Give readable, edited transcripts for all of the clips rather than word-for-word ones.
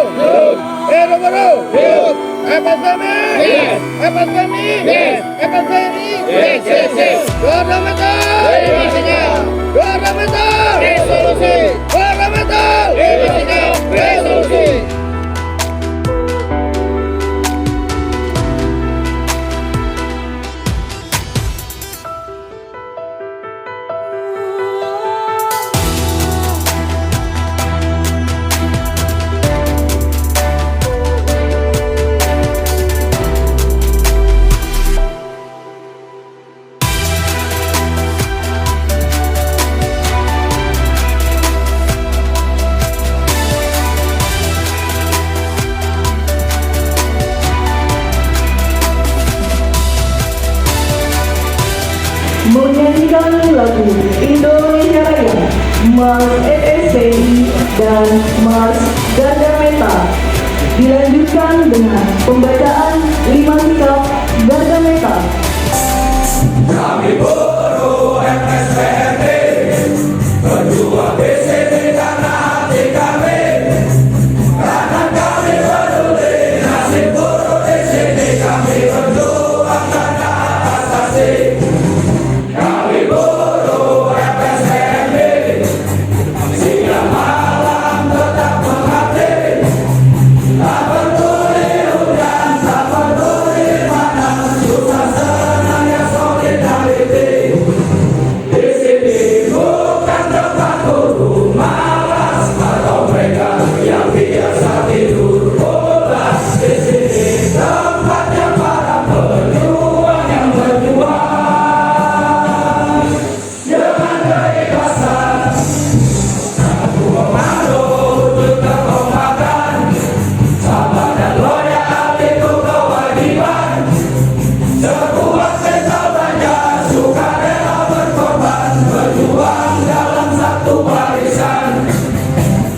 Hidup. Hidup. Hidup. FSMI. Yes. FSMI. Yes. FSMI. Yes. Yes. Yes. Garda Metal. Garda Metal. Resolusi. Garda Metal. Resolusi. Menyanyikan lagu Indonesia Raya, Mars FSMI dan Mars Garda Metal. Dilanjutkan dengan pembacaan 5 sikap Garda Metal. Kami buruh FSMI, berjuang di sini karena hati kami, karena kami peduli nasib buruh di sini. Kami berjuang karena hak asasi. Kami buruh FSMI, siang malam tetap mengabdi, tak peduli hujan, tak peduli panas, susah senang ya solidarity. Di sini bukan tempat guru malas atau mereka yang biasa tidur pulas. Di sini tempatnya para pejuang yang berjuang dengan keikhlasan, satu komando untuk kekompakan, sabar dan loyal itu kewajiban. Sekuat mental saja, sukarela berkorban, berjuang dalam satu barisan.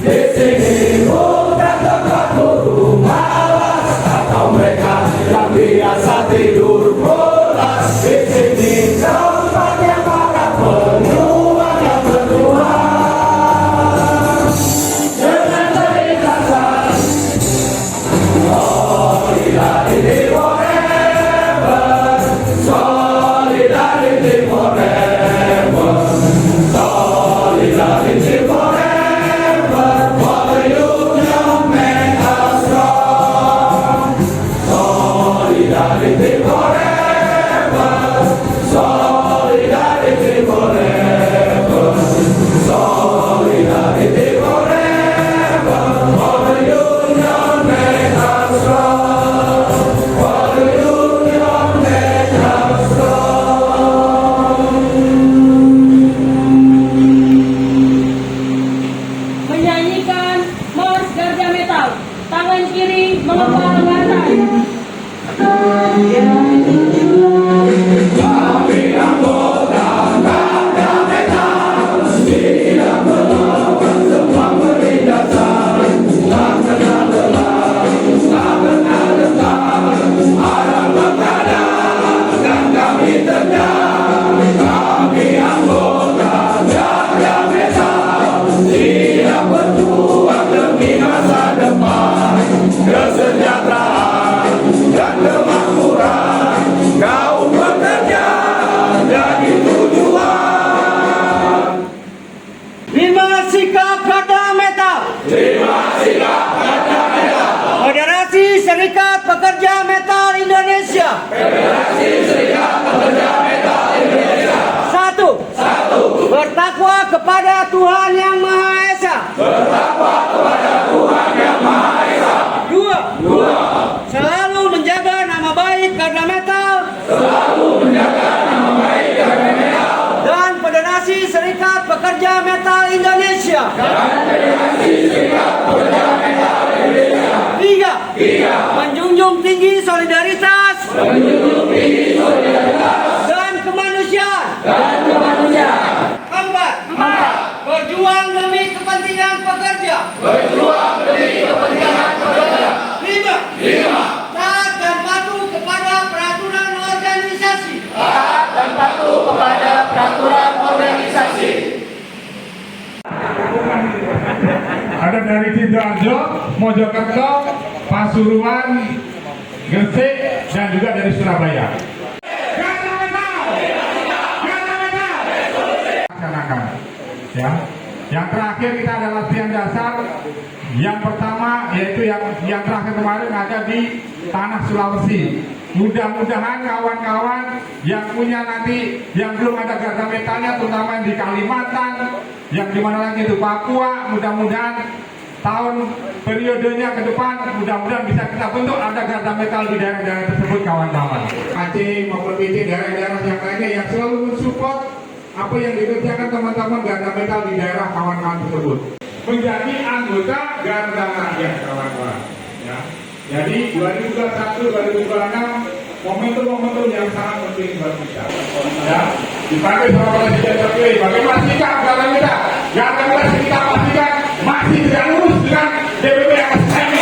Di sini bukan tempat guru malas atau mereka yang biasa tidur pulas. Di sini tempatnya para pejuang yang berjuang dengan keikhlasan. Solidarity forever, solidarity forever, solidarity forever, for the union make us strong. Solidarity forever, solidarity forever, solidarity forever, for the union make us strong, for the union make us strong. Menyanyikan Mars Garda Metal, tangan kiri mengepal lantai. Kami anggota Garda Metal, tidak melawan semua penindasan, tak kenal lelah, tak kenal letah, ada mengada dan kami terjang. Kami anggota Garda Metal, tidak berjuang demi masa depan, kesejahteraan dan kemakmuran kaum pekerja jadi tujuan. 5 sikap Garda Metal. 5 sikap Garda Metal. Federasi Serikat Pekerja Metal Indonesia. Federasi Serikat Pekerja Metal Indonesia. 1. Bertakwa kepada Tuhan Yang Maha Esa. Bertakwa kepada Tuhan Yang Maha Esa. 2. Selalu menjaga nama baik Garda Metal. Selalu menjaga nama baik Garda Metal. Dan Federasi Serikat Pekerja Metal Indonesia. Dan Federasi Serikat Pekerja Metal Indonesia. 3. Menjunjung tinggi solidaritas. Menjunjung tinggi solidaritas Dan kemanusiaan. dan kemanusiaan. 4. Berjuang demi kepentingan pekerja. Berjuang demi kepentingan pekerja. 5. Taat dan patuh kepada peraturan organisasi. Taat dan patuh kepada peraturan organisasi. Ada dari Sidoarjo, Mojokerto, Pasuruan, Gresik, dan juga dari Surabaya. Laksanakan. Ya. Yang terakhir kita ada latihan dasar. Yang pertama yaitu yang terakhir kemarin ada di tanah Sulawesi. Mudah-mudahan kawan-kawan yang punya nanti yang belum ada garda metalnya, terutama di Kalimantan, yang dimana lagi itu Papua, mudah-mudahan tahun periodenya ke depan mudah-mudahan bisa kita bentuk ada garda metal di daerah-daerah tersebut kawan-kawan. Aceh maupun PT daerah-daerah yang lainnya yang selalu mensupport apa yang dikerjakan teman-teman garda metal di daerah kawan-kawan tersebut. Menjadi anggota garda rakyat kawan-kawan. Ya. Jadi 2021-2026 momentum-momentum yang sangat penting buat kita. Ya, dipanggil sama Presiden Jokowi. Bagaimana sikap garda metal? Garda metal kita pastikan masih tidak lurus dengan DPP yang ini.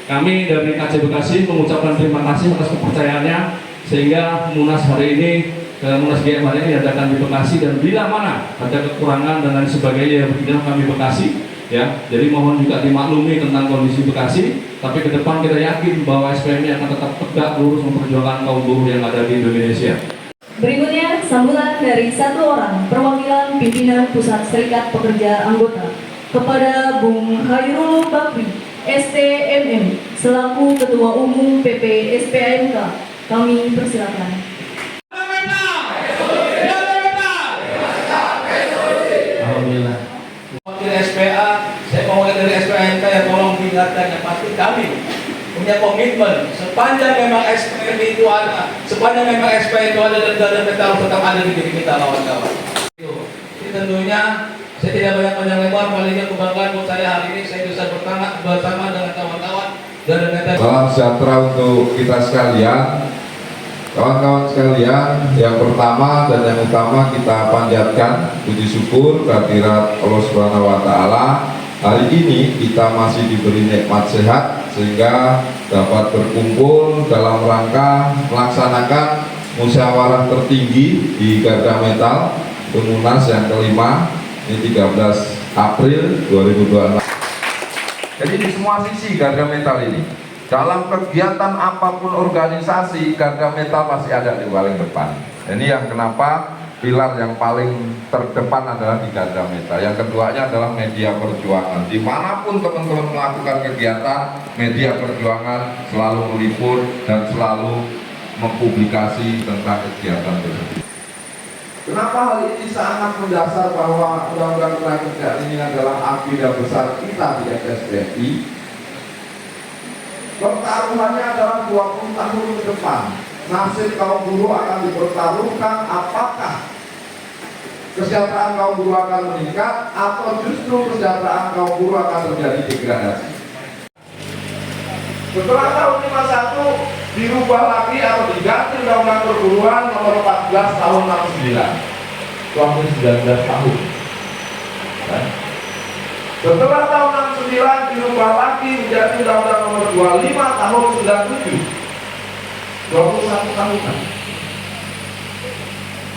Kami dari KJ Bekasi mengucapkan terima kasih atas kepercayaannya sehingga Munas hari ini, Munas GM hari ini diadakan di Bekasi, dan bila mana ada kekurangan dan lain sebagainya yang kami Bekasi. Ya, jadi mohon juga dimaklumi tentang kondisi Bekasi, tapi ke depan kita yakin bahwa SPM ini akan tetap tegak lurus memperjuangkan kaum buruh yang ada di Indonesia. Berikutnya sambutan dari satu orang perwakilan pimpinan Pusat Serikat Pekerja Anggota kepada Bung Khairul Bakri, STMM, selaku Ketua Umum PP SPAMK. Kami persilakan. Alhamdulillah. Wakil SPA, saya mau dari SPAMK ya, tolong diingatkan yang pasti kami punya komitmen sepanjang memang SPM itu ada, sepanjang memang SPA itu ada dan garda metal tetap ada di diri kita kawan-kawan. Jadi tentunya saya tidak banyak panjang lebar, palingnya kebanggaan buat saya hari ini saya bisa bersama dengan kawan-kawan garda metal. Salam sejahtera untuk kita sekalian. Kawan-kawan sekalian, yang pertama dan yang utama kita panjatkan puji syukur kehadirat Allah Subhanahu wa taala. Hari ini kita masih diberi nikmat sehat sehingga dapat berkumpul dalam rangka melaksanakan musyawarah tertinggi di Garda Metal Munas yang kelima, ini 13 April 2026. Jadi di semua sisi Garda Metal ini, dalam kegiatan apapun organisasi, garda metal pasti ada di paling depan. Ini yang kenapa pilar yang paling terdepan adalah di garda metal. Yang keduanya adalah media perjuangan. Dimanapun teman-teman melakukan kegiatan, media perjuangan selalu meliput dan selalu mempublikasi tentang kegiatan tersebut. Kenapa hal ini sangat mendasar bahwa Undang-Undang Ketenagakerjaan ini adalah agenda besar kita di FSBI? Pertaruhannya adalah 20 tahun ke depan. Nasib kaum buruh akan dipertaruhkan, apakah kesejahteraan kaum buruh akan meningkat atau justru kesejahteraan kaum buruh akan terjadi degradasi. Setelah tahun 51 dirubah lagi atau diganti Undang-Undang Perburuan nomor 14 tahun 69. Suami 19 tahun. Setelah tahun 69 dirubah lagi menjadi Undang-Undang nomor 25 tahun 97. 21 tahunan.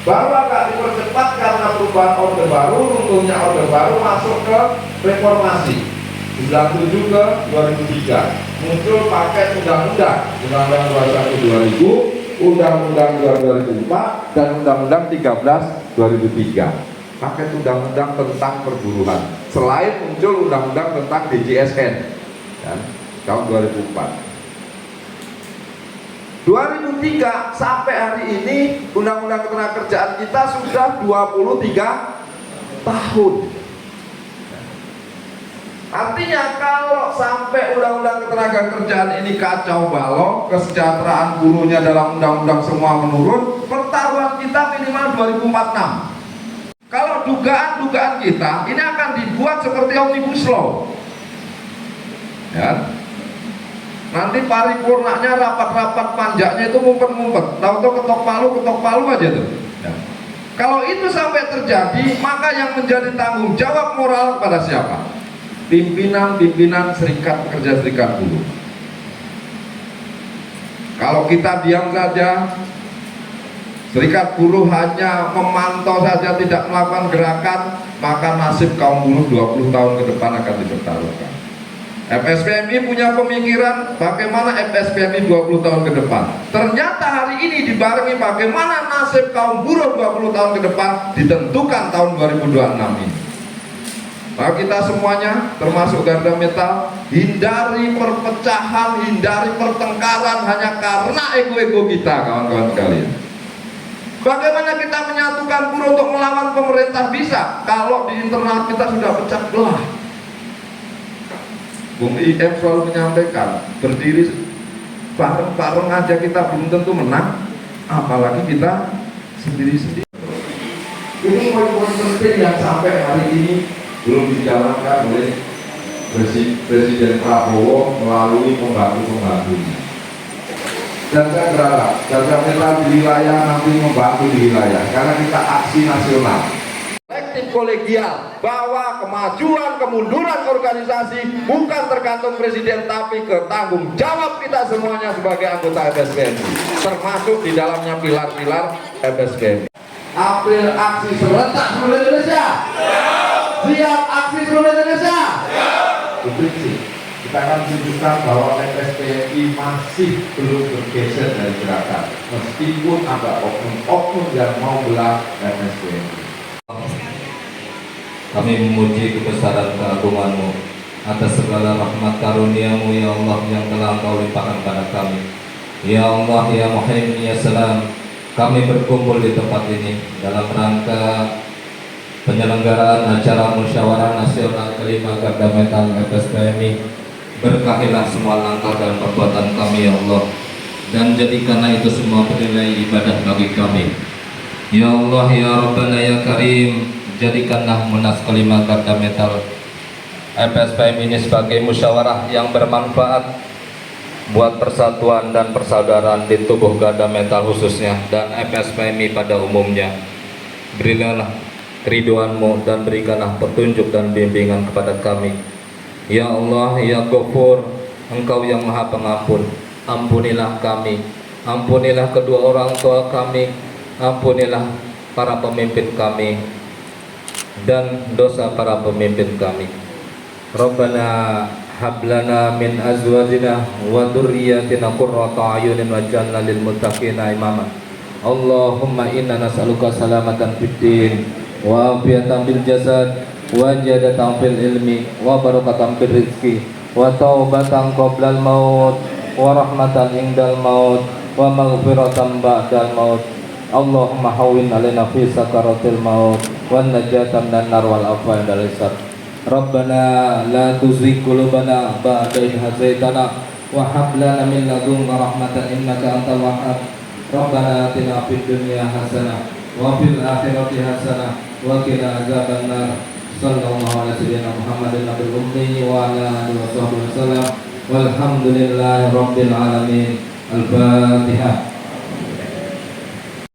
Baru agak dipercepat karena perubahan orde baru, runtuhnya orde baru masuk ke reformasi 97 ke 2003. Muncul paket undang-undang, Undang-Undang 21 2000, Undang-Undang 2004 dan Undang-Undang 13 2003. Paket undang-undang tentang perburuhan. Selain muncul undang-undang tentang DJSN ya, tahun 2004. 2003 sampai hari ini Undang-Undang Ketenagakerjaan kita sudah 23 tahun. Artinya kalau sampai Undang-Undang Ketenagakerjaan ini kacau balau, kesejahteraan buruhnya dalam undang-undang semua menurun, pertaruhan kita minimal 2046. Kalau dugaan-dugaan kita ini akan dibuat seperti Omnibus Law, ya. Nanti paripurnanya, rapat-rapat panjaknya itu ngumpet-ngumpet, tahu-tahu ketok palu aja tuh. Ya. Kalau itu sampai terjadi, maka yang menjadi tanggung jawab moral kepada siapa? Pimpinan-pimpinan serikat pekerja serikat buruh. Kalau kita diam saja, Serikat buruh hanya memantau saja, tidak melakukan gerakan, maka nasib kaum buruh 20 tahun ke depan akan dipertaruhkan. FSPMI punya pemikiran bagaimana FSPMI 20 tahun ke depan. Ternyata hari ini dibarengi bagaimana nasib kaum buruh 20 tahun ke depan ditentukan tahun 2026 ini. Maka kita semuanya termasuk Garda Metal hindari perpecahan, hindari pertengkaran hanya karena ego-ego kita, kawan-kawan sekalian. Bagaimana kita menyatukan buruh untuk melawan pemerintah? Bisa kalau di internal kita sudah pecah belah. Bung IM selalu menyampaikan, berdiri bareng-bareng aja kita belum tentu menang, apalagi kita sendiri-sendiri. Ini poin-poin penting yang sampai hari ini belum dijalankan oleh Presiden Prabowo melalui pembantu-pembantunya. Dan saya berharap Garda Metal di wilayah nanti membantu di wilayah, karena kita aksi nasional kolektif kolegial, bahwa kemajuan kemunduran organisasi bukan tergantung presiden, tapi ketanggung jawab kita semuanya sebagai anggota FSPMI, termasuk di dalamnya pilar-pilar FSPMI. April aksi serentak seluruh Indonesia. Siap aksi seluruh Indonesia. Kita akan tunjukkan bahwa FSPMI masih belum bergeser dari gerakan, meskipun ada oknum-oknum yang mau belah FSPMI. Kami memuji kebesaran keagungan-Mu atas segala rahmat karunia-Mu ya Allah yang telah Engkau limpahkan pada kami. Ya Allah, ya Muhaimin, ya Salam, kami berkumpul di tempat ini dalam rangka penyelenggaraan acara musyawarah nasional kelima Garda Metal FSPMI. Berkahilah semua langkah dan perbuatan kami ya Allah, dan jadikanlah itu semua bernilai ibadah bagi kami. Ya Allah, ya Rabbana, ya Karim, jadikanlah Munas kelima Garda Metal FSPMI ini sebagai musyawarah yang bermanfaat buat persatuan dan persaudaraan di tubuh Garda Metal khususnya, dan FSPMI pada umumnya. Berilah ridhoan-Mu dan berikanlah petunjuk dan bimbingan kepada kami. Ya Allah, ya Ghafur, Engkau yang Maha Pengampun, ampunilah kami, ampunilah kedua orang tua kami, ampunilah para pemimpin kami dan dosa para pemimpin kami. Rabbana hablana min azwajina wa dzurriyyatina qurrata a'yunin waj'alna lil muttaqina imama. Allahumma inna nas'aluka salamatan fid din wa afiyatan bil jasad wa jadatan fil ilmi wa barakatan fil rizqi wa taubatan qoblal maut wa rahmatan indal maut wa maghfiratan ba'dal maut. Allahumma hawwin alaina fi sakaratil maut wa najatan minan nar wal afwa indal hisab. Rabbana la tuzigh qulubana ba'da idh hadaitana wa hab lana min ladunka rahmatan innaka antal wahhab. Rabbana atina fid dunya hasanah wa fil akhirati hasanah wa qina adzabannar. Sallallahu alaihi wasallam Muhammadin nabiyil ummi wa ala alihi wasallam. Walhamdulillahi rabbil alamin. Al-Fatihah.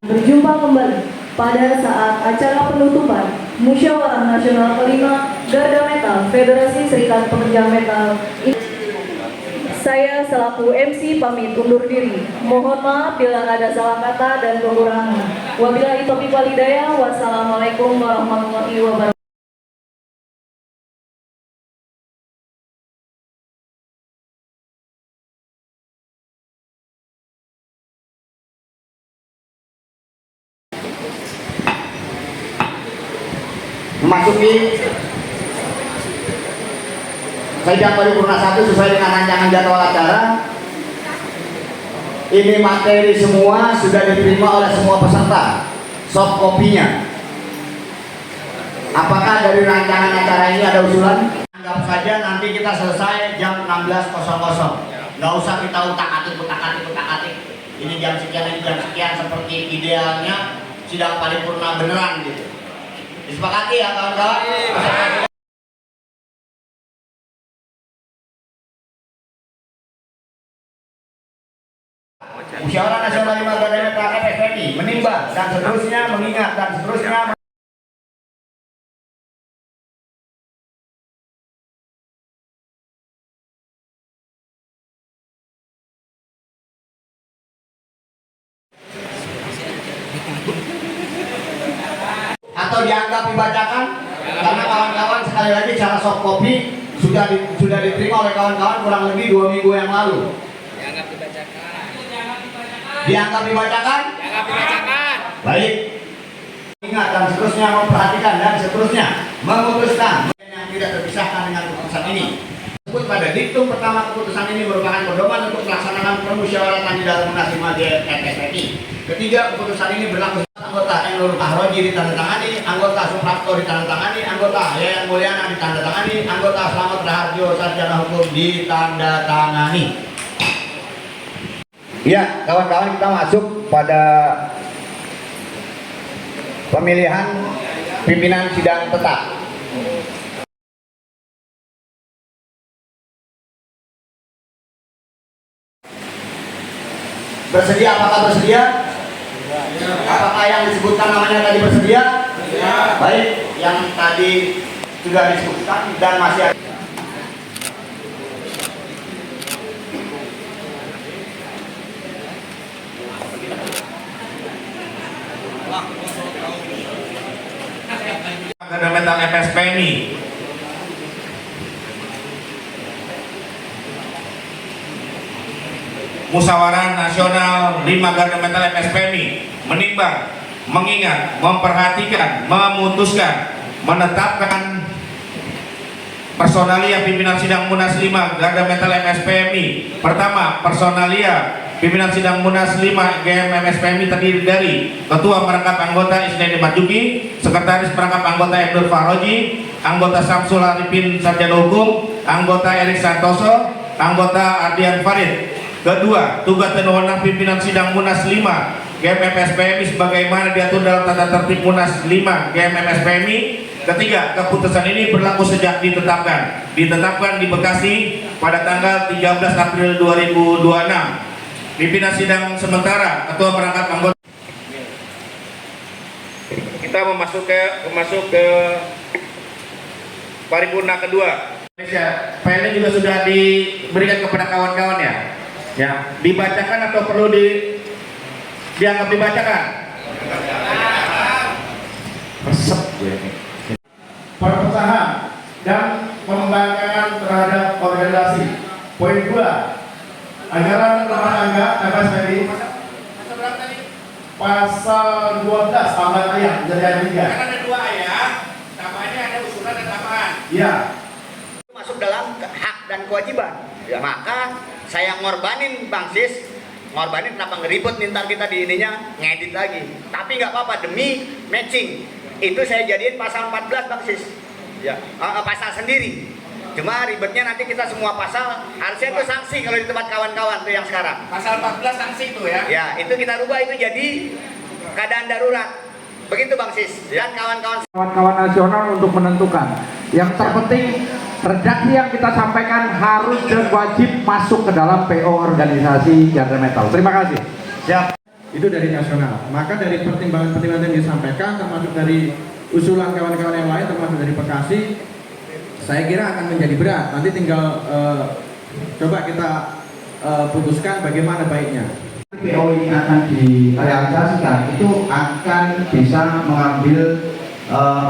Berjumpa kembali pada saat acara penutupan Musyawarah Nasional kelima Garda Metal Federasi Serikat Pekerja Metal. Saya selaku MC pamit undur diri. Mohon maaf bila ada salah kata dan kekurangan. Wabillahi taufiq wal hidayah. Wassalamualaikum warahmatullahi wabarakatuh. Memasuki sidang paripurna 1 sesuai dengan rancangan jadwal acara. Ini materi semua sudah diterima oleh semua peserta, soft kopinya. Apakah dari rancangan acara ini ada usulan? Anggap saja nanti kita selesai jam 16.00. Nggak usah kita utak-atik. Ini jam sekian, ini jam sekian, seperti idealnya sidang paripurna beneran gitu. Disepakati ya kawan-kawan. Musyawarah Nasional 5 Garda Metal FSPMI menimbang dan seterusnya, mengingat dan seterusnya. atau dianggap dibacakan? Karena kawan-kawan sekali lagi cara soft copy sudah diterima oleh kawan-kawan kurang lebih 2 minggu yang lalu. Dianggap dibacakan. Dianggap dibacakan? Dianggap dibacakan. Baik. Ingat dan seterusnya memperhatikan dan seterusnya memutuskan yang tidak terpisahkan dengan keputusan ini. Sebut pada diktum pertama keputusan ini merupakan pedoman untuk pelaksanaan permusyawaratan di dalam Munas 5 GMFSPMI. Ketiga, keputusan ini berlaku anggota Enur Ahroji ditandatangani, anggota Suprapto ditandatangani, anggota Yayan Mulyana ditandatangani, anggota Slamet Raharjo sarjana hukum ditandatangani. Ya, kawan-kawan, kita masuk pada pemilihan pimpinan sidang tetap. Bersedia? Apakah bersedia? Apakah yang disebutkan namanya tadi bersedia? Baik, yang tadi sudah disebutkan dan masih ada. Fundamental FSPMI. Musyawarah Nasional 5 Garda Mental FSPMI menimbang, mengingat, memperhatikan, memutuskan, menetapkan personalia pimpinan sidang Munas 5 Garda Mental FSPMI. Pertama, personalia pimpinan sidang Munas 5 GMFSPMI terdiri dari Ketua Merangkap Anggota Isnedi Majuki, Sekretaris Merangkap Anggota Enur Ahroji, Anggota Samsul Arifin Sarjana Hukum, Anggota Erik Santoso, Anggota Ardian Farid. Kedua, tugas dan wewenang pimpinan sidang Munas 5 GMFSPMI sebagaimana diatur dalam tata tertib Munas 5 GMFSPMI. Ketiga, keputusan ini berlaku sejak ditetapkan di Bekasi pada tanggal 13 April 2026. Pimpinan sidang sementara Ketua Merangkap Anggota. Kita masuk ke paripurna kedua. Filenya juga sudah diberikan kepada kawan-kawan ya. Ya, dibacakan atau perlu dianggap dibacakan? Resep gue ini. Perpecahan dan pembangkangan terhadap organisasi. Poin 2. Anggaran rumah tangga FSPMI pasal 12 tambahan ayat jadi ayat 3. Kan ada 2 ayat, tambahannya ada usulan dan tambahan. Iya. Masuk dalam hak dan kewajiban. Ya, maka saya ngorbanin Bang Sis, ngorbanin kenapa ngeribet nih, ntar kita di ininya ngedit lagi. Tapi nggak apa-apa demi matching. Itu saya jadiin pasal 14 Bang Sis. Ya, pasal sendiri. Cuma ribetnya nanti kita semua pasal, harusnya itu sanksi kalau di tempat kawan-kawan tuh yang sekarang. Pasal 14 sanksi itu ya. Ya, itu kita rubah itu jadi keadaan darurat. Begitu Bang Sis dan kawan-kawan nasional untuk menentukan. Yang terpenting redaksi yang kita sampaikan harus dan wajib masuk ke dalam PO organisasi Garda Metal. Terima kasih. Siap. Itu dari nasional. Maka dari pertimbangan-pertimbangan yang disampaikan, termasuk dari usulan kawan-kawan yang lain, termasuk dari Bekasi, saya kira akan menjadi berat. Nanti tinggal coba kita putuskan bagaimana baiknya. PO ini akan direalisasikan, itu akan bisa mengambil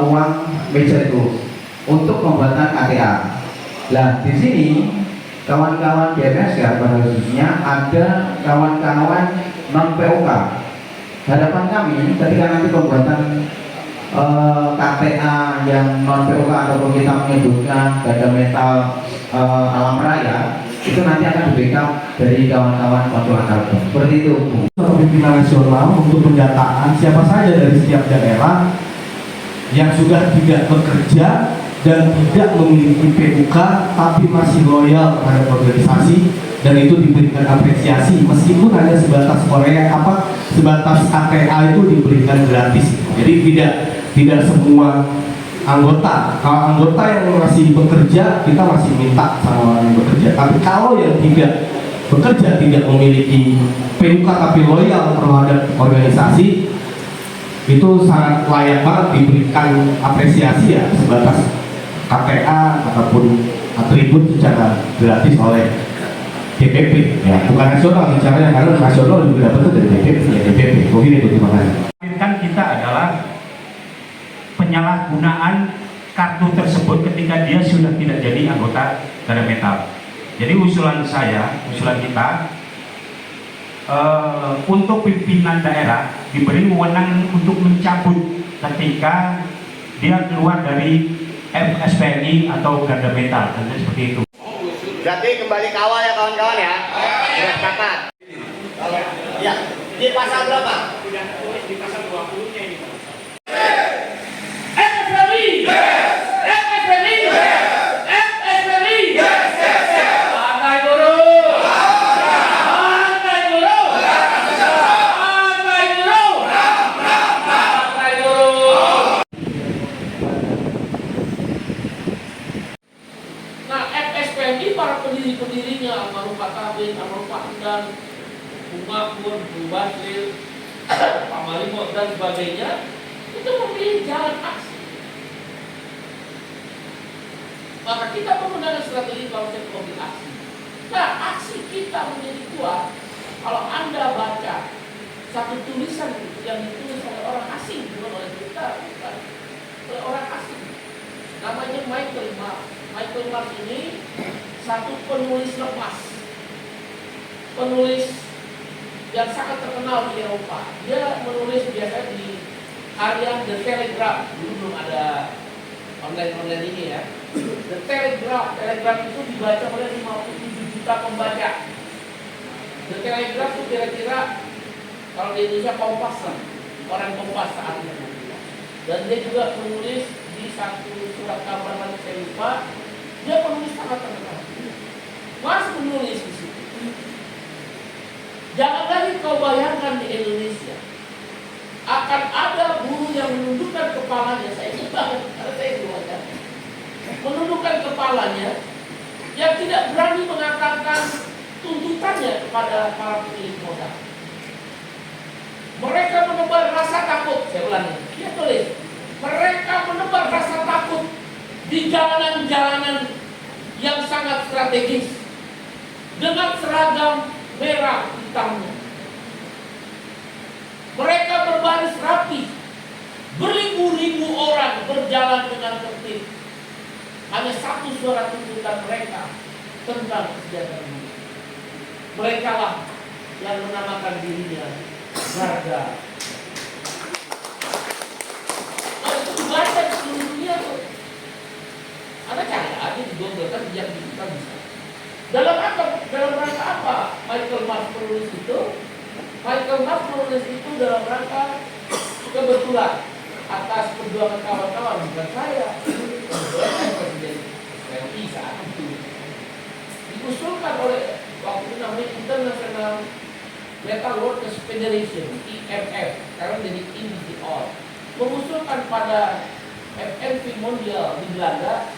uang meja itu untuk pembuatan KTA. Nah, di sini kawan-kawan BMS ya, pada khususnya ada kawan-kawan non POK. Harapan kami ketika nanti pembuatan KTA yang non POK ataupun kita menyebutkan Garda Metal Alam Raya, itu nanti akan di-backup dari kawan-kawan konsulat. Seperti itu. Pimpinan nasional untuk pendataan siapa saja dari setiap daerah yang sudah tidak bekerja dan tidak memiliki PUK tapi masih loyal terhadap organisasi, dan itu diberikan apresiasi meskipun hanya sebatas sebatas KTA itu diberikan gratis. Jadi tidak semua anggota. Kalau anggota yang masih bekerja kita masih minta sama orang yang bekerja, tapi kalau yang tidak bekerja, tidak memiliki PUK tapi loyal terhadap organisasi, itu sangat layak banget diberikan apresiasi ya, sebatas KTA ataupun atribut secara gratis oleh DPP ya, bukan nasional bicaranya, karena nasional juga dapat dari DPP ya, DPP. Mungkin itu, terima kasih. Kan kita adalah penyalahgunaan kartu tersebut ketika dia sudah tidak jadi anggota Garda Metal. Jadi usulan kita untuk pimpinan daerah diberi wewenang untuk mencabut ketika dia keluar dari FSPNI atau Garda Metal, seperti itu. Jadi kembali ke awal ya kawan-kawan ya. Sudah sepakat. Ya, di pasal berapa? Sudah tulis di pasal 20-nya ini. FSPNI. FSPNI. FSPNI. Partai Buruh. Partai Buruh. Partai Buruh. Partai Buruh. Nah, FSPNI para pendiri-pendirinya almarhum Pak Kabin, almarhum Pak Endang, Makmur, Bu Basril, Pak Malimot dan sebagainya itu memilih jalan aksi. Maka kita menggunakan strategi konsep mobil aksi. Nah, aksi kita menjadi kuat kalau Anda baca satu tulisan yang ditulis oleh orang asing, bukan oleh kita, bukan oleh orang asing. Namanya Michael Mark. Michael Mark ini satu penulis lepas, penulis yang sangat terkenal di Eropa. Dia menulis biasanya di harian The Telegraph. Dulu belum ada online ini ya. The Telegraph itu dibaca oleh 57 juta pembaca. The Telegraph itu kira-kira kalau di Indonesia Kompas lah, orang Kompas saat itu. Dan dia juga menulis di satu surat kabar lagi saya lupa. Dia penulis sangat terkenal. Mas menulis di situ. Jangan lagi kau bayangkan di Indonesia akan ada buruh yang menundukkan kepalanya. Saya ingat banget karena saya keluarga. Menundukkan kepalanya yang tidak berani mengatakan tuntutannya kepada para pemilik modal. Mereka menebar rasa takut. Saya ulangi. Dia tulis. Mereka menebar rasa takut di jalanan-jalanan yang sangat strategis dengan seragam merah hitamnya. Mereka berbaris rapi, beribu-ribu orang berjalan dengan tertib. Hanya satu suara tuntutan mereka tentang kesejahteraan. Mereka lah yang menamakan dirinya Garda. Nah, itu dibaca di seluruh dunia tuh. Ada cari aja di Google kan sejak kita bisa. Dalam rangka apa Michael Mark menulis itu? Michael Mark menulis itu dalam rangka kebetulan atas perjuangan kawan-kawan, bukan saya. Presiden PNI saat itu diusulkan oleh waktu itu namanya International Metal Workers Federation (IMF), sekarang jadi INDIOR, mengusulkan pada FNV Mondial di Belanda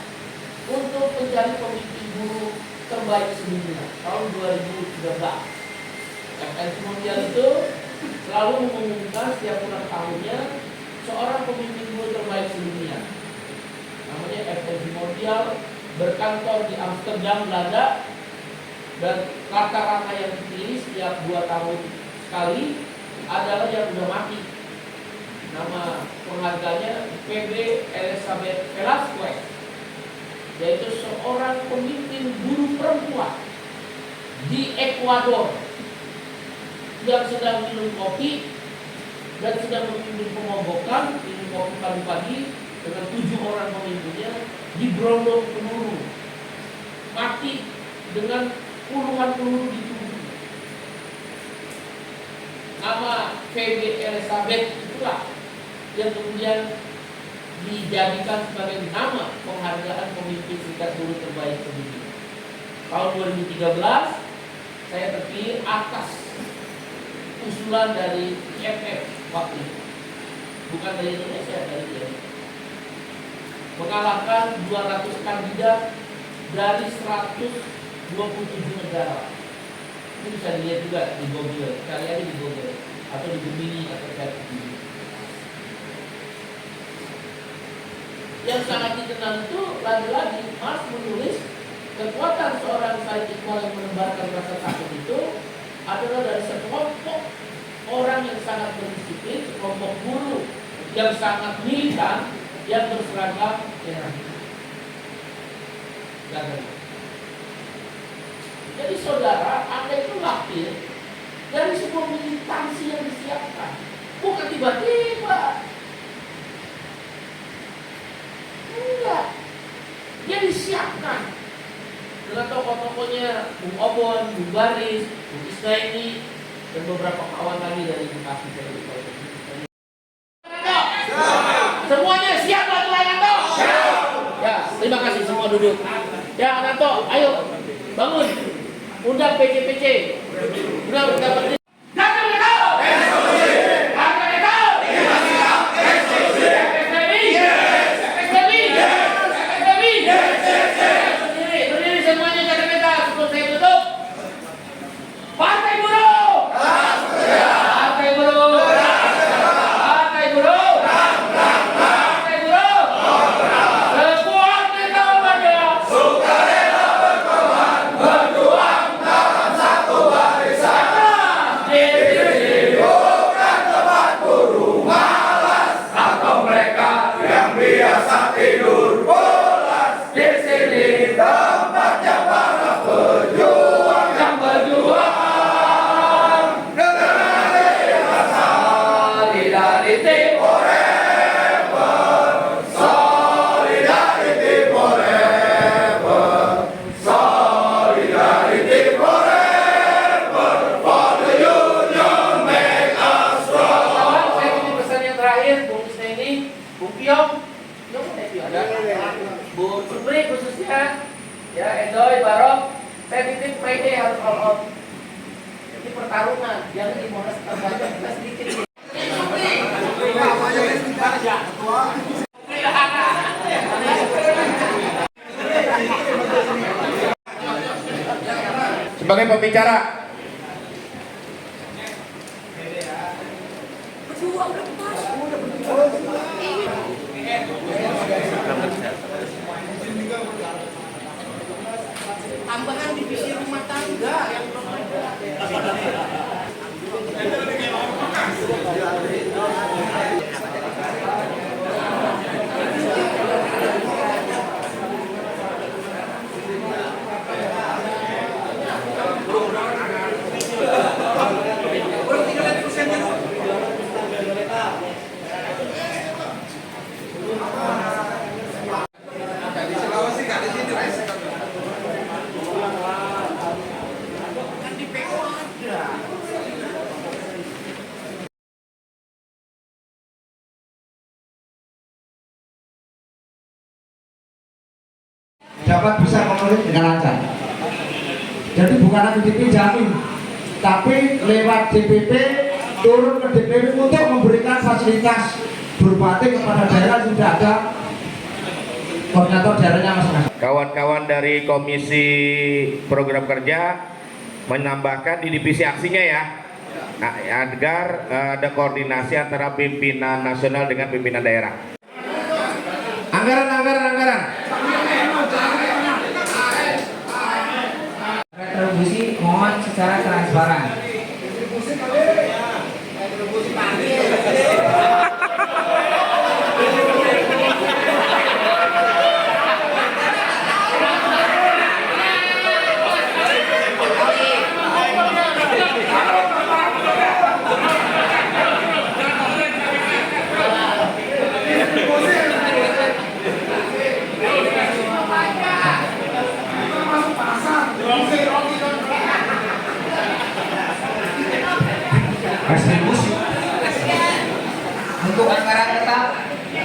untuk mencari pemimpin buruh terbaik sedunia tahun 2013. FNV Mondial itu selalu mengumumkan setiap bulan tahunnya seorang pemimpin buruh terbaik sedunia. Namanya FNV Mondial, berkantor di Amsterdam, Belanda, dan rata-rata yang dipilih setiap 2 tahun sekali adalah yang sudah mati. Nama pengharganya PB Elizabeth Velasquez, yaitu seorang pemimpin buruh perempuan di Ekuador yang sedang minum kopi dan sedang memimpin pemogokan, minum kopi pagi-pagi dengan 7 orang pemimpinnya, diberondong peluru, mati dengan puluhan peluru di tubuh. Nama PB Elizabeth itulah yang kemudian dijadikan sebagai nama penghargaan pemimpin serikat buruh terbaik sedunia. Tahun 2013 saya terpilih atas usulan dari IMF waktu itu, bukan dari Indonesia, dari IMF, mengalahkan 200 kandidat dari 127 negara. Ini bisa dilihat juga di Google, sekali aja di Google atau di Gemini atau di yang sangat dikenal itu lagi-lagi Marx menulis kekuatan seorang Said Iqbal yang menebarkan rasa takut itu adalah dari sekelompok orang yang sangat berdisiplin, sekelompok buruh yang sangat militan yang berseragam merah. Jadi saudara, Anda itu lahir dari sebuah militansi yang disiapkan, bukan tiba-tiba. Enggak, dia disiapkan dengan tokoh-tokohnya Bung Obon, Bung Baris, Bung Isnaini, dan beberapa kawan lagi dari Bekasi. Semuanya siap lah Nanto? Ya, terima kasih semua duduk. Ya Nanto, ayo bangun, undang PCPC, undang dapat. Bu Supri khususnya, ya Endoy, Barok, saya titip Friday harus all out. Ini pertarungan, jangan di Monas terbanyak kita sedikit. Sebagai pembicara, tambahan divisi rumah tangga yang belum ada. dapat bisa memenuhi dengan lancar. Jadi bukan lagi dipinjamin, tapi lewat DPP turun ke DPP untuk memberikan fasilitas berbatik kepada daerah yang sudah ada koordinator daerahnya masing-masing. kawan-kawan dari Komisi Program Kerja menambahkan di divisi aksinya ya, agar ada koordinasi antara pimpinan nasional dengan pimpinan daerah. Anggaran. Retribusi mohon secara transparan. Untuk anggaran tetap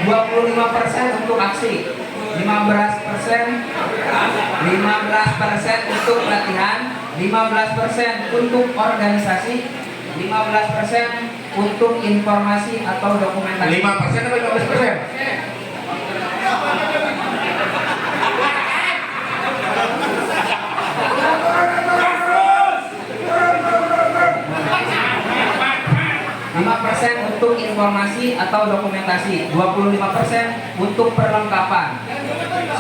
25% untuk aksi, 15% untuk pelatihan, 15% untuk organisasi, 15% untuk informasi atau dokumentasi. 5% atau 15%? Untuk informasi atau dokumentasi, 25% untuk perlengkapan,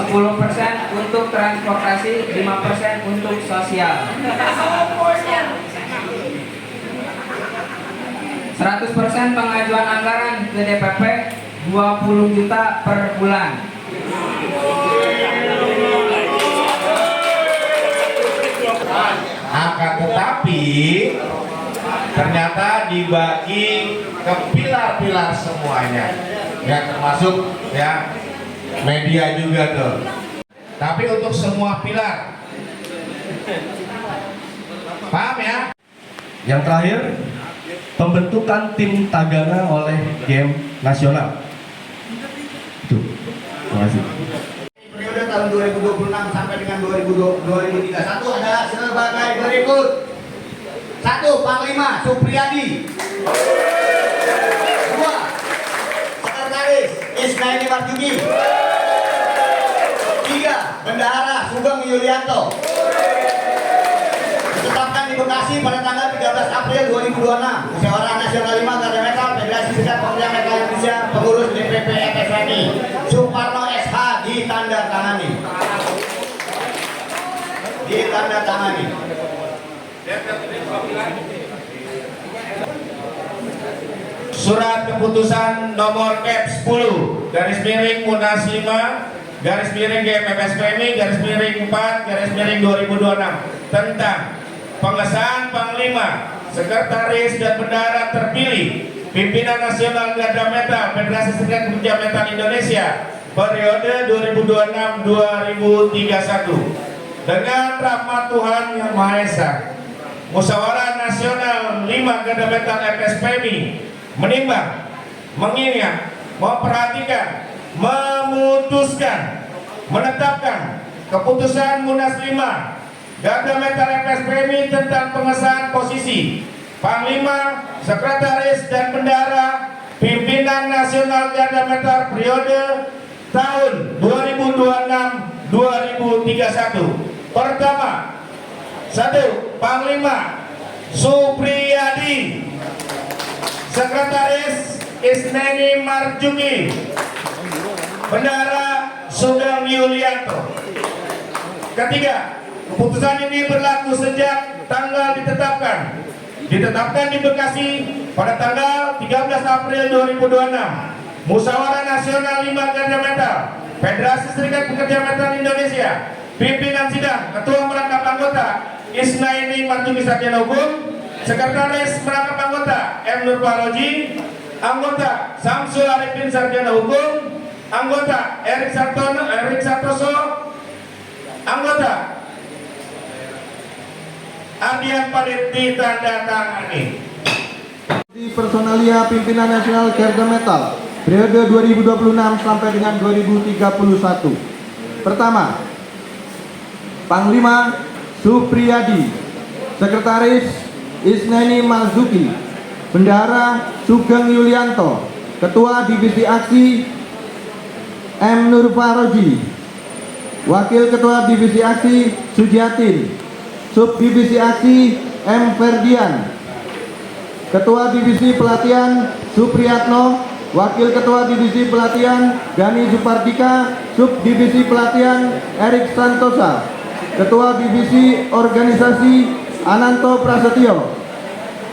10% untuk transportasi, 5% untuk sosial. 100% pengajuan anggaran ke DPP, 20 juta per bulan. Akan tetapi ternyata dibagi ke pilar-pilar semuanya, ya termasuk ya media juga tuh. Tapi untuk semua pilar, paham ya? Yang terakhir, pembentukan tim Tagana oleh game nasional. Itu. Terima kasih. Periode tahun 2026 sampai dengan 2031 adalah sebagai berikut. 1. Panglima Supriyadi. 2. Sekretaris Isnaini Marjuki. 3. Bendahara Sugeng Yulianto. Ditetapkan di Bekasi pada tanggal 13 April 2026. Musyawarah Nasional 5 Garda Metal Federasi Serikat Pekerja Metal Indonesia, pengurus DPP FSMI Suparno SH ditandatangani. Surat keputusan nomor Kep 10 garis miring Munas 5 garis miring GMFSPMI garis miring 4 garis miring 2026 tentang pengesahan Panglima, Sekretaris dan Bendahara terpilih Pimpinan Nasional Garda Metal Federasi Serikat Pekerja Metal Indonesia periode 2026-2031 dengan rahmat Tuhan Yang Maha Esa. Musyawarah Nasional 5 Garda Metal FSPMI menimbang, mengingat, memperhatikan, memutuskan, menetapkan keputusan Munas 5 Garda Metal FSPMI tentang pengesahan posisi Panglima, Sekretaris dan Bendahara Pimpinan Nasional Garda Metal periode tahun 2026-2031. Pertama, 1. Panglima Supriyadi. Sekretaris Isnaini Marjuki. Bendahara Sugeng Yulianto. Ketiga, keputusan ini berlaku sejak tanggal ditetapkan di Bekasi pada tanggal 13 April 2026. Musyawarah Nasional 5 Garda Metal Federasi Serikat Pekerja Metal Indonesia. Pimpinan sidang Ketua Merangkap Anggota Isnaini Marjuki Sarjana Hukum. Sekretaris Merangkap Anggota M. Nur Faroji. Anggota Samsul Arifin Sarjana Hukum. Anggota Erik Santoso. Anggota Ardian Parit ditandatangani. Di personalia Pimpinan Nasional Garda Metal periode 2026 sampai dengan 2031. Pertama, Panglima Supriyadi. Sekretaris Isnaini Marzuki. Bendahara Sugeng Yulianto. Ketua Divisi Aksi M. Nur Faroji. Wakil Ketua Divisi Aksi Sujiatin. Subdivisi Aksi M. Ferdian. Ketua Divisi Pelatihan Supriyatno. Wakil Ketua Divisi Pelatihan Gani Supardika. Subdivisi Pelatihan Erik Santosa. Ketua Divisi Organisasi Ananto Prasetyo.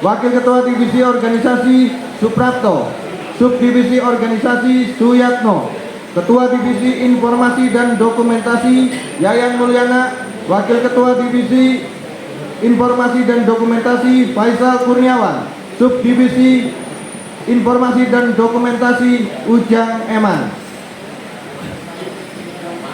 Wakil Ketua Divisi Organisasi Suprapto. Subdivisi Organisasi Suyatno. Ketua Divisi Informasi dan Dokumentasi Yayan Mulyana. Wakil Ketua Divisi Informasi dan Dokumentasi Faisal Kurniawan. Subdivisi Informasi dan Dokumentasi Ujang Eman.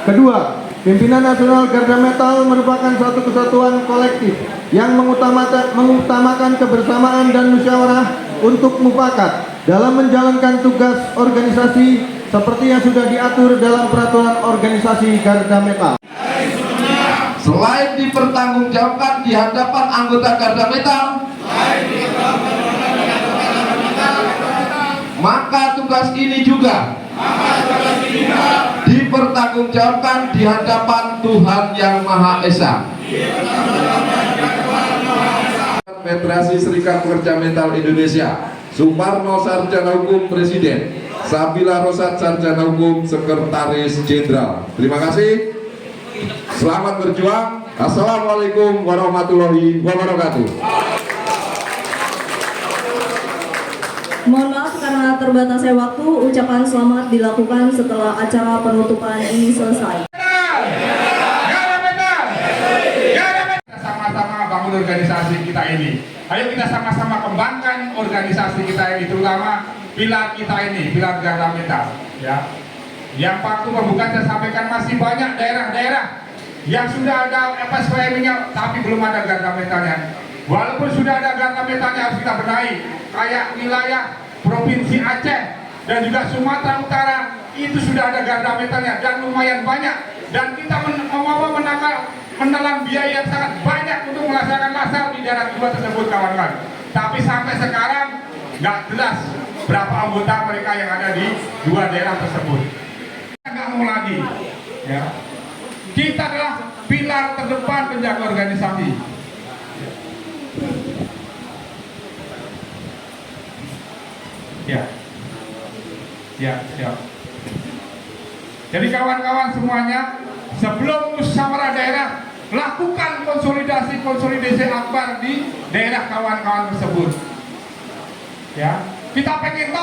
Kedua, Pimpinan Nasional Garda Metal merupakan suatu kesatuan kolektif yang mengutamakan kebersamaan dan musyawarah untuk mufakat dalam menjalankan tugas organisasi seperti yang sudah diatur dalam peraturan organisasi Garda Metal. Selain dipertanggungjawabkan di hadapan anggota Garda Metal, maka tugas ini juga dipertanggungjawabkan di hadapan Tuhan Yang Maha Esa. Federasi Serikat Pekerja Metal Indonesia, Suparno Sarjana Hukum Presiden, Sabila Rosat Sarjana Hukum Sekretaris Jenderal. Terima kasih. Selamat berjuang. Assalamualaikum warahmatullahi wabarakatuh. Mohon maaf karena terbatasnya waktu, ucapan selamat dilakukan setelah acara penutupan ini selesai. Sama-sama bangun organisasi kita ini. Ayo kita sama-sama kembangkan organisasi kita ini, terutama pilar kita ini, pilar garda metal. Ya. Yang waktu pembukaan saya sampaikan masih banyak daerah-daerah yang sudah ada FSPM-nya tapi belum ada garda metalnya. Walaupun sudah ada garda metalnya harus kita benahi. Kayak wilayah Provinsi Aceh dan juga Sumatera Utara itu sudah ada garda metalnya dan lumayan banyak. Dan kita menelan biaya yang sangat banyak untuk melaksanakan lasar di daerah dua tersebut, kawan-kawan. Tapi sampai sekarang nggak jelas berapa anggota mereka yang ada di dua daerah tersebut. Kita nggak mau lagi, ya. Kita adalah pilar terdepan penjaga organisasi. Ya, siap. Jadi kawan-kawan semuanya, sebelum musyawarah daerah, lakukan konsolidasi akbar di daerah kawan-kawan tersebut. Ya, kita pengen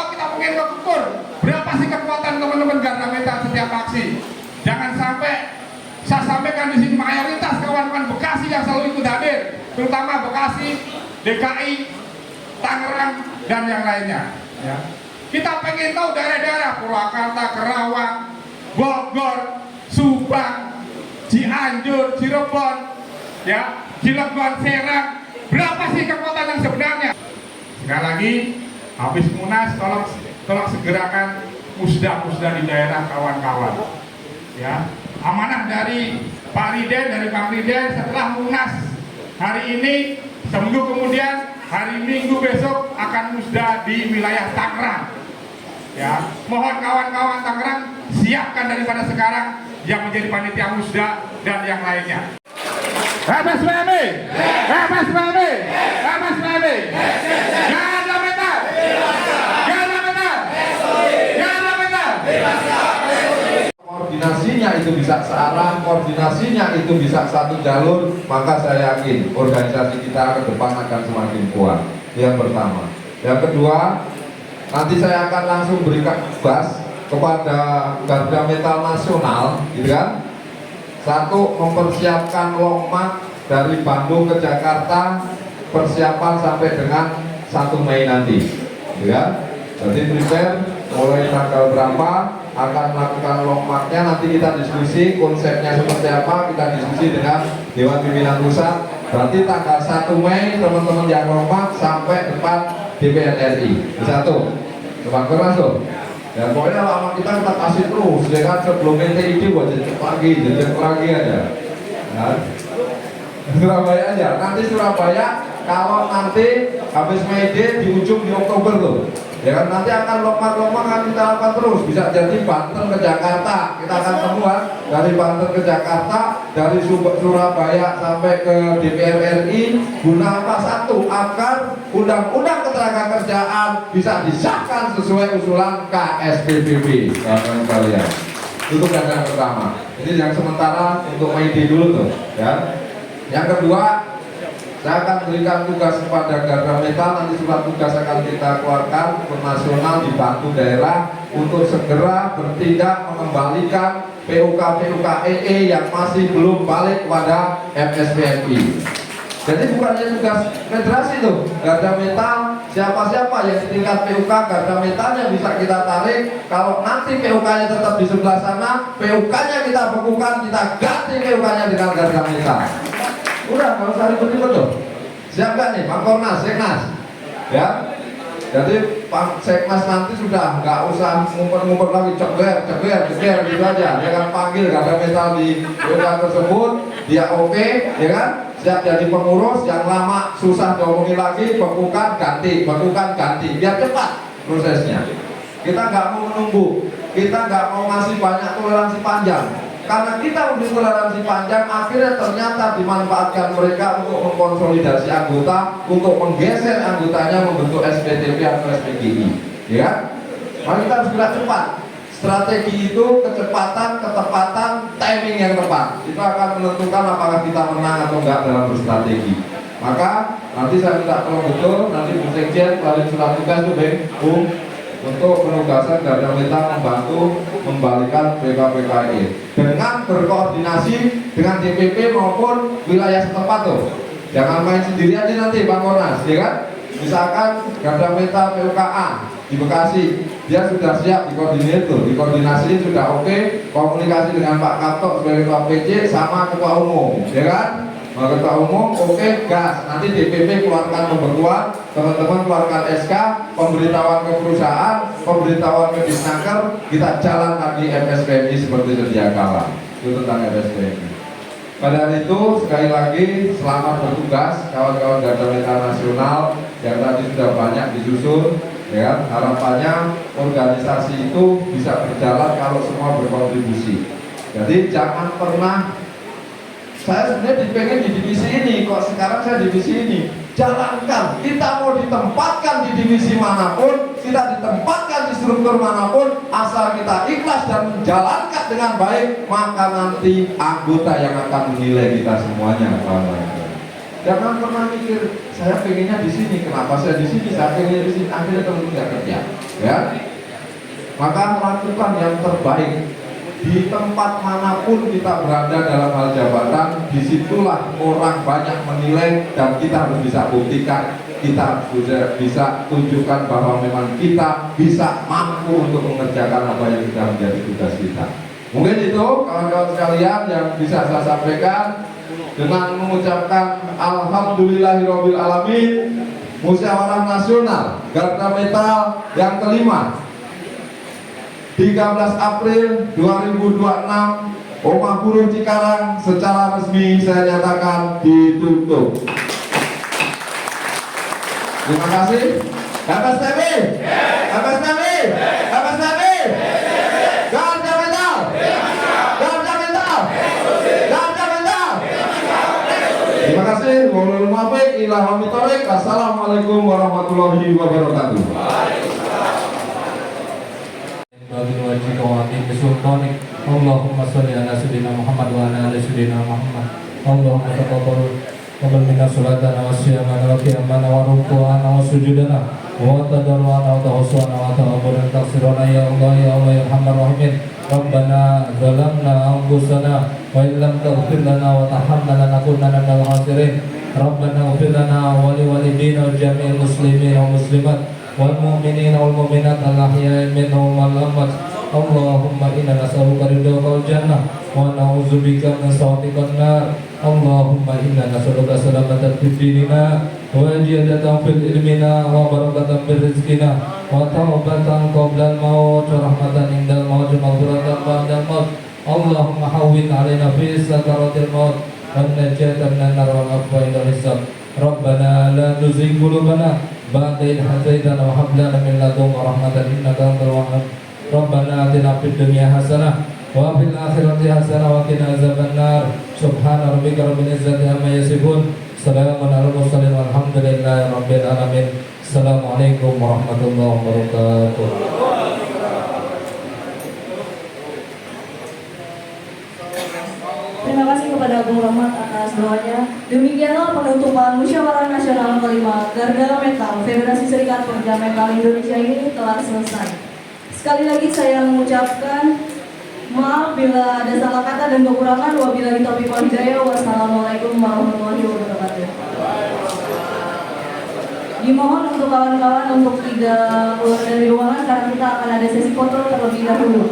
ukur berapa sih kekuatan teman-teman garda metal setiap aksi. Jangan sampai saya sampaikan di sini mayoritas kawan-kawan Bekasi yang selalu ikut hadir, terutama Bekasi, DKI, Tangerang dan yang lainnya. Ya. Kita pengen tahu daerah-daerah Purwakarta, Kerawang, Bogor, Subang, Cianjur, Cirebon, ya, Cilegon, Serang, berapa sih kekuatan yang sebenarnya? Sekali lagi, habis Munas tolong segerakan musda di daerah kawan-kawan. Ya, amanah dari Pak Riden, dari Bang Riden setelah Munas hari ini, seminggu kemudian hari Minggu besok akan musda di wilayah Tangerang. Ya, mohon kawan-kawan Tangerang siapkan daripada sekarang yang menjadi panitia musda dan yang lainnya. FSPM, FSPM, FSPM, garda metal, garda metal, garda metal. Koordinasinya itu bisa searah, koordinasinya itu bisa satu jalur, maka saya yakin organisasi kita ke depan akan semakin kuat. Yang pertama. Yang kedua, nanti saya akan langsung berikan tugas kepada garda metal nasional, gitu kan? Satu, mempersiapkan longmarch dari Bandung ke Jakarta, persiapan sampai dengan 1 Mei nanti, gitu kan? Jadi prepare mulai tanggal berapa akan melakukan longmarchnya, nanti kita diskusi konsepnya seperti apa, kita diskusi dengan Dewan Pimpinan Pusat. Berarti tanggal 1 Mei teman-teman yang longmarch sampai depan DPR RI. Satu, teman keras loh. Ya pokoknya lama kita kasih terus, ya kan, sebelum NTID buat jejak lagi aja. Nah, Surabaya aja. Nanti Surabaya kalau nanti habis Mei Day di ujung di Oktober tuh. Ya kan, nanti akan lompat-lompat kan kita lakukan terus. Bisa jadi Banten ke Jakarta, kita akan temuan dari Banten ke Jakarta, dari Surabaya sampai ke DPR RI. Guna apa? Satu, agar undang-undang ketenagakerjaan bisa disahkan sesuai usulan KSPBB. Kawan kalian, itu yang pertama. Ini yang sementara untuk Mei dulu tuh, ya. Yang kedua, saya akan berikan tugas kepada garda metal, nanti surat tugas akan kita keluarkan ke nasional dibantu daerah untuk segera bertindak mengembalikan PUK EE yang masih belum balik kepada FSPMI. Jadi bukannya tugas federasi tuh, garda metal siapa-siapa yang di tingkat PUK garda metalnya bisa kita tarik. Kalau nanti PUK-nya tetap di sebelah sana, PUK-nya kita bekukan, kita ganti PUK-nya dengan garda metal. Udah, kalau usah ribet-ribet tuh. Siap gak nih, Pak Kornas, Seknas? Ya. Jadi Pak Seknas nanti sudah nggak usah ngumpet-ngumpet lagi, ceger gitu aja. Dia akan panggil garda metal di wilayah tersebut, dia oke, ya kan? Siap jadi pengurus, yang lama susah diomongin lagi, bekukan ganti, biar cepat prosesnya. Kita nggak mau menunggu, kita nggak mau ngasih banyak toleransi panjang. Karena kita udah toleransi panjang, akhirnya ternyata dimanfaatkan mereka untuk mengkonsolidasi anggota, untuk menggeser anggotanya membentuk SPTP atau SPGI, ya. Maka kita harus gerak cepat. Strategi itu kecepatan, ketepatan, timing yang tepat. Itu akan menentukan apakah kita menang atau enggak dalam berstrategi. Maka Nanti saya minta tolong betul, nanti Bu Sekjen keluarin surat tugas tuh Bung, untuk penugasan Garda Meta membantu membalikan PKPKI dengan berkoordinasi dengan DPP maupun wilayah setempat tuh. Jangan main sendiri aja nanti Bang Kornas, ya kan? Misalkan Garda Meta PUKA di Bekasi, dia sudah siap dikoordinir tuh, dikoordinasi sudah oke, komunikasi dengan Pak Kaptok sebagai Ketua PC sama Ketua Umum, ya kan? Ketua Umum oke, gas. Nanti DPP keluarkan pembekuan, teman-teman keluarkan SK, pemberitahuan ke perusahaan, pemberitahuan ke Disnaker, kita jalan lagi MSPMI seperti sedia kala. Itu tentang MSPMI. Pada hari itu sekali lagi selamat bertugas kawan-kawan Garda Meta Nasional yang tadi sudah banyak disusun. Ya, harapannya organisasi itu bisa berjalan kalau semua berkontribusi. Jadi jangan pernah saya sebenarnya pengen di divisi ini, kok sekarang saya divisi ini. Jalankan, kita mau ditempatkan di divisi manapun, kita ditempatkan di struktur manapun, asal kita ikhlas dan menjalankan dengan baik, maka nanti anggota yang akan menilai kita semuanya, kawan-kawan. Jangan pernah mikir saya pengennya di sini, kenapa saya di sini, saya pengennya di sini, akhirnya terus tidak kerja, ya. Maka lakukan yang terbaik di tempat manapun kita berada dalam hal jabatan. Disitulah orang banyak menilai dan kita harus bisa buktikan, kita harus bisa tunjukkan bahwa memang kita bisa mampu untuk mengerjakan apa yang sudah menjadi tugas kita. Mungkin itu kawan-kawan sekalian yang bisa saya sampaikan. Dengan mengucapkan Alhamdulillahirabbil alamin, musyawarah nasional Garda Meta yang kelima 13 April 2026 Omah Buruh Cikarang secara resmi saya nyatakan ditutup. Terima kasih. MSPMI, MSPMI, MSPMI, Garda Meta, Garda Meta, Garda Meta. Terima kasih. Wabillahi taufiq wal hidayah. Assalamualaikum warahmatullahi wabarakatuh. Allahumma sholli ala sayyidina Muhammad wa ala ali sayyidina Muhammad. Allahumma taqabbal minna salatana wa siyamana wa qiyamana wa ruku'ana wa sujudana wa tadarruana wa tawassuana wa ta'abbudana taghfirana ya Allah ya Allah ya Arhamar Rahimin. Rabbana zalamna anfusana wa illam taghfir lana wa tarhamna lanakunanna minal khasirin. Rabbana ighfir lana wa liwalidina wa jami'il muslimin wa muslimat wal mu'minina wal mu'minat al-ahya'i minhum wal amwat. Allahumma inna nas'aluka ridhaka wal jannah wa na'udzubika min sakhatika nar. Allahumma inna nas'aluka salamatan fid dinina wa ziyadatan fil ilmina wa barakatan fil rizqina wa taubatan qabla al-maut wa rahmatan indal maut wa maghfiratan ba'dal maut. Allahumma hawwin 'alaina fi sakaratil maut wa najatan minan nar wal afwa indal hisab. Rabbana la tuzigh qulubana ba'da idh hadaytana wa hab lana min ladunka rahmatan innaka antal wahhab. Rabbana atina fid dunya hasanah wa fil akhirati hasanah wa qina azabannar. Subhana rabbika rabbil izzati amma yasifun. Salamun alal mursalin walhamdulillahi rabbil alamin. Assalamualaikum warahmatullahi wabarakatuh. Terima kasih kepada Bung Rahmat atas doanya. Demikianlah penutupan musyawarah nasional kelima Garda Metal Federasi Serikat Pekerja Metal Indonesia ini telah selesai. Sekali lagi saya mengucapkan maaf bila ada salah kata dan kekurangan. Wabillahi taufiq wal hidayah. Wassalamualaikum warahmatullahi wabarakatuh. Dimohon untuk kawan-kawan untuk tidak keluar dari ruangan karena kita akan ada sesi foto terlebih dahulu.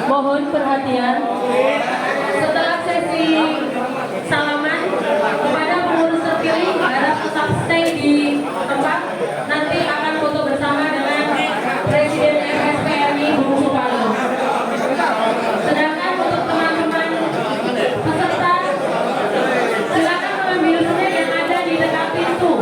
Mohon perhatian. Setelah sesi salaman kepada pengurus terpilih harap tetap stay di tempat. Nanti akan foto bersama dengan Presiden MSPMI Bung Suparno. Sedangkan untuk teman-teman peserta silakan mengambil slide yang ada di dekat pintu.